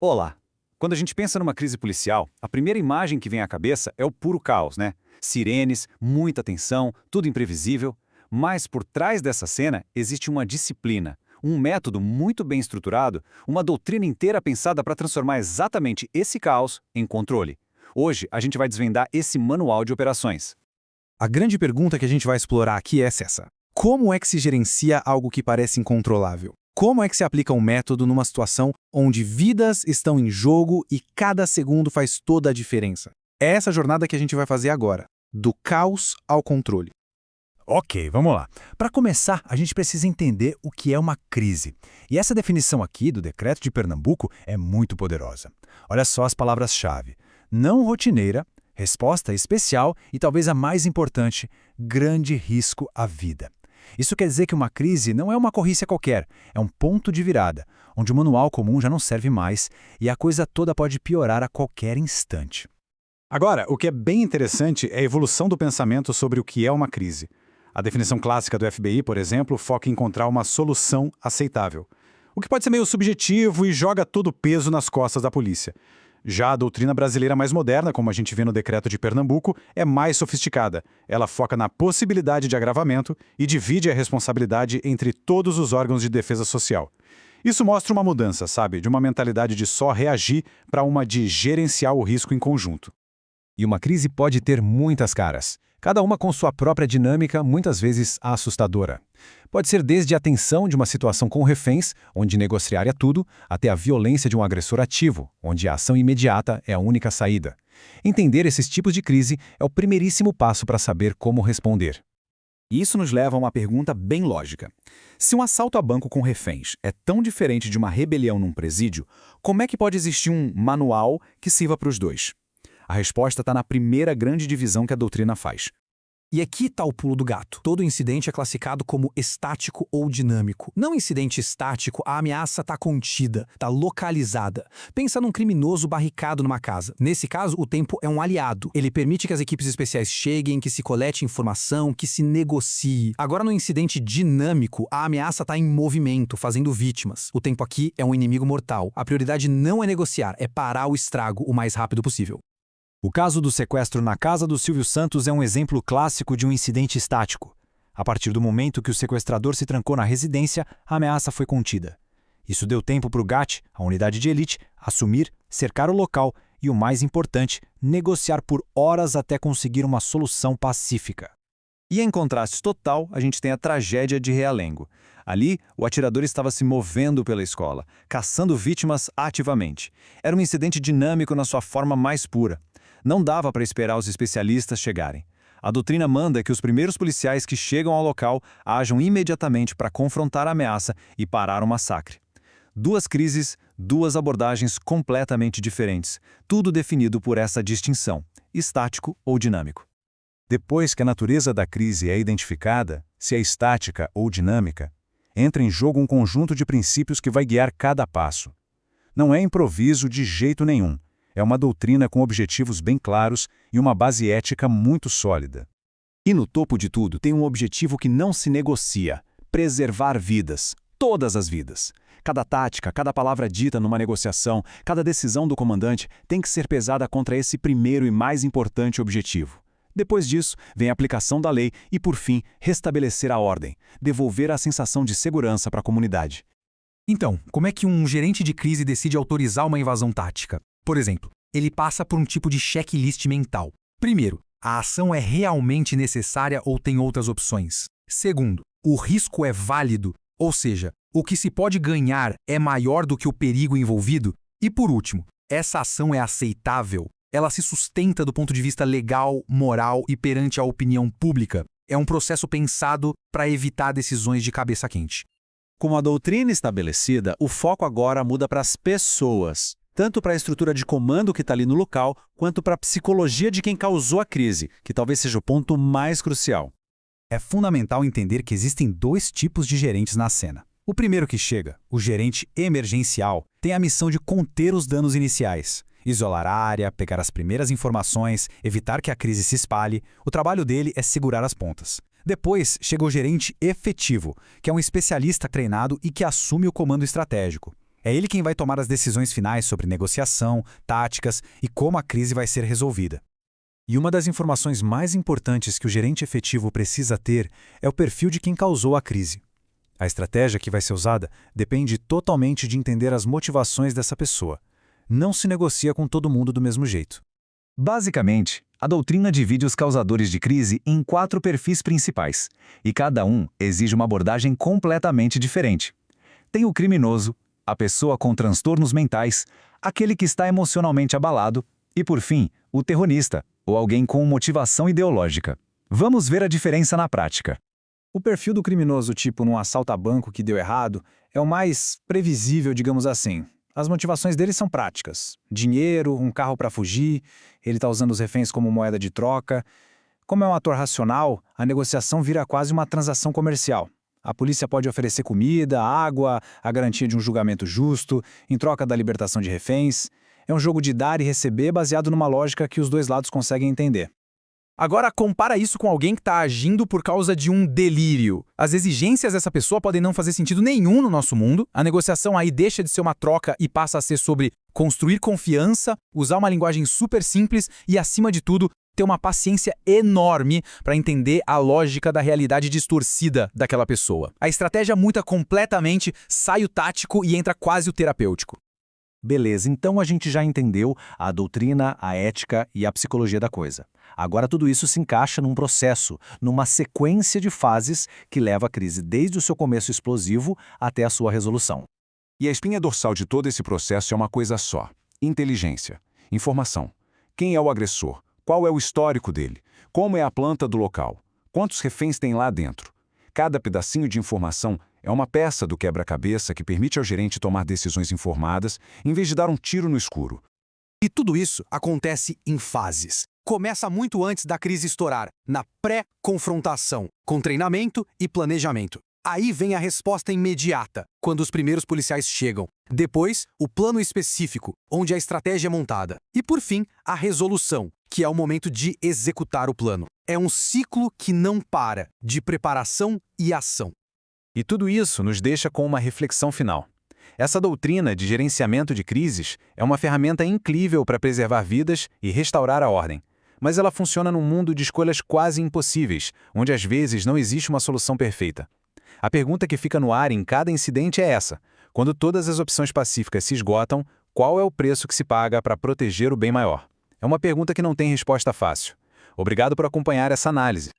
Olá! Quando a gente pensa numa crise policial, a primeira imagem que vem à cabeça é o puro caos, né? Sirenes, muita tensão, tudo imprevisível. Mas por trás dessa cena existe uma disciplina, um método muito bem estruturado, uma doutrina inteira pensada para transformar exatamente esse caos em controle. Hoje a gente vai desvendar esse manual de operações. A grande pergunta que a gente vai explorar aqui é essa. Como é que se gerencia algo que parece incontrolável? Como é que se aplica um método numa situação onde vidas estão em jogo e cada segundo faz toda a diferença? É essa jornada que a gente vai fazer agora, do caos ao controle. Ok, vamos lá. Para começar, a gente precisa entender o que é uma crise. E essa definição aqui do Decreto de Pernambuco é muito poderosa. Olha só as palavras-chave: não rotineira, resposta especial e talvez a mais importante, grande risco à vida. Isso quer dizer que uma crise não é uma ocorrência qualquer, é um ponto de virada, onde o manual comum já não serve mais e a coisa toda pode piorar a qualquer instante. Agora, o que é bem interessante é a evolução do pensamento sobre o que é uma crise. A definição clássica do FBI, por exemplo, foca em encontrar uma solução aceitável, o que pode ser meio subjetivo e joga todo o peso nas costas da polícia. Já a doutrina brasileira mais moderna, como a gente vê no Decreto de Pernambuco, é mais sofisticada. Ela foca na possibilidade de agravamento e divide a responsabilidade entre todos os órgãos de defesa social. Isso mostra uma mudança, sabe? De uma mentalidade de só reagir para uma de gerenciar o risco em conjunto. E uma crise pode ter muitas caras, cada uma com sua própria dinâmica, muitas vezes assustadora. Pode ser desde a tensão de uma situação com reféns, onde negociar é tudo, até a violência de um agressor ativo, onde a ação imediata é a única saída. Entender esses tipos de crise é o primeiríssimo passo para saber como responder. E isso nos leva a uma pergunta bem lógica. Se um assalto a banco com reféns é tão diferente de uma rebelião num presídio, como é que pode existir um manual que sirva para os dois? A resposta está na primeira grande divisão que a doutrina faz. E aqui está o pulo do gato. Todo incidente é classificado como estático ou dinâmico. Não incidente estático, a ameaça está contida, está localizada. Pensa num criminoso barricado numa casa. Nesse caso, o tempo é um aliado. Ele permite que as equipes especiais cheguem, que se colete informação, que se negocie. Agora, no incidente dinâmico, a ameaça está em movimento, fazendo vítimas. O tempo aqui é um inimigo mortal. A prioridade não é negociar, é parar o estrago o mais rápido possível. O caso do sequestro na casa do Silvio Santos é um exemplo clássico de um incidente estático. A partir do momento que o sequestrador se trancou na residência, a ameaça foi contida. Isso deu tempo para o GAT, a unidade de elite, assumir, cercar o local e, o mais importante, negociar por horas até conseguir uma solução pacífica. E em contraste total, a gente tem a tragédia de Realengo. Ali, o atirador estava se movendo pela escola, caçando vítimas ativamente. Era um incidente dinâmico na sua forma mais pura. Não dava para esperar os especialistas chegarem. A doutrina manda que os primeiros policiais que chegam ao local ajam imediatamente para confrontar a ameaça e parar o massacre. Duas crises, duas abordagens completamente diferentes, tudo definido por essa distinção, estático ou dinâmico. Depois que a natureza da crise é identificada, se é estática ou dinâmica, entra em jogo um conjunto de princípios que vai guiar cada passo. Não é improviso de jeito nenhum. É uma doutrina com objetivos bem claros e uma base ética muito sólida. E no topo de tudo tem um objetivo que não se negocia: preservar vidas, todas as vidas. Cada tática, cada palavra dita numa negociação, cada decisão do comandante tem que ser pesada contra esse primeiro e mais importante objetivo. Depois disso, vem a aplicação da lei e, por fim, restabelecer a ordem, devolver a sensação de segurança para a comunidade. Então, como é que um gerente de crise decide autorizar uma invasão tática? Por exemplo, ele passa por um tipo de checklist mental. Primeiro, a ação é realmente necessária ou tem outras opções? Segundo, o risco é válido, ou seja, o que se pode ganhar é maior do que o perigo envolvido? E por último, essa ação é aceitável? Ela se sustenta do ponto de vista legal, moral e perante a opinião pública? É um processo pensado para evitar decisões de cabeça quente. Com a doutrina estabelecida, o foco agora muda para as pessoas. Tanto para a estrutura de comando que está ali no local, quanto para a psicologia de quem causou a crise, que talvez seja o ponto mais crucial. É fundamental entender que existem dois tipos de gerentes na cena. O primeiro que chega, o gerente emergencial, tem a missão de conter os danos iniciais. Isolar a área, pegar as primeiras informações, evitar que a crise se espalhe. O trabalho dele é segurar as pontas. Depois chega o gerente efetivo, que é um especialista treinado e que assume o comando estratégico. É ele quem vai tomar as decisões finais sobre negociação, táticas e como a crise vai ser resolvida. E uma das informações mais importantes que o gerente efetivo precisa ter é o perfil de quem causou a crise. A estratégia que vai ser usada depende totalmente de entender as motivações dessa pessoa. Não se negocia com todo mundo do mesmo jeito. Basicamente, a doutrina divide os causadores de crise em 4 perfis principais, e cada um exige uma abordagem completamente diferente. Tem o criminoso, a pessoa com transtornos mentais, aquele que está emocionalmente abalado e, por fim, o terrorista, ou alguém com motivação ideológica. Vamos ver a diferença na prática. O perfil do criminoso tipo num assalto a banco que deu errado é o mais previsível, digamos assim. As motivações dele são práticas. Dinheiro, um carro para fugir, ele está usando os reféns como moeda de troca. Como é um ator racional, a negociação vira quase uma transação comercial. A polícia pode oferecer comida, água, a garantia de um julgamento justo, em troca da libertação de reféns. É um jogo de dar e receber baseado numa lógica que os dois lados conseguem entender. Agora, compara isso com alguém que está agindo por causa de um delírio. As exigências dessa pessoa podem não fazer sentido nenhum no nosso mundo. A negociação aí deixa de ser uma troca e passa a ser sobre construir confiança, usar uma linguagem super simples e, acima de tudo, ter uma paciência enorme para entender a lógica da realidade distorcida daquela pessoa. A estratégia muda completamente, sai o tático e entra quase o terapêutico. Beleza, então a gente já entendeu a doutrina, a ética e a psicologia da coisa. Agora tudo isso se encaixa num processo, numa sequência de fases que leva a crise desde o seu começo explosivo até a sua resolução. E a espinha dorsal de todo esse processo é uma coisa só: inteligência, informação. Quem é o agressor? Qual é o histórico dele? Como é a planta do local? Quantos reféns tem lá dentro? Cada pedacinho de informação é uma peça do quebra-cabeça que permite ao gerente tomar decisões informadas, em vez de dar um tiro no escuro. E tudo isso acontece em fases. Começa muito antes da crise estourar, na pré-confrontação, com treinamento e planejamento. Aí vem a resposta imediata, quando os primeiros policiais chegam. Depois, o plano específico, onde a estratégia é montada. E, por fim, a resolução, que é o momento de executar o plano. É um ciclo que não para, de preparação e ação. E tudo isso nos deixa com uma reflexão final. Essa doutrina de gerenciamento de crises é uma ferramenta incrível para preservar vidas e restaurar a ordem. Mas ela funciona num mundo de escolhas quase impossíveis, onde às vezes não existe uma solução perfeita. A pergunta que fica no ar em cada incidente é essa: quando todas as opções pacíficas se esgotam, qual é o preço que se paga para proteger o bem maior? É uma pergunta que não tem resposta fácil. Obrigado por acompanhar essa análise.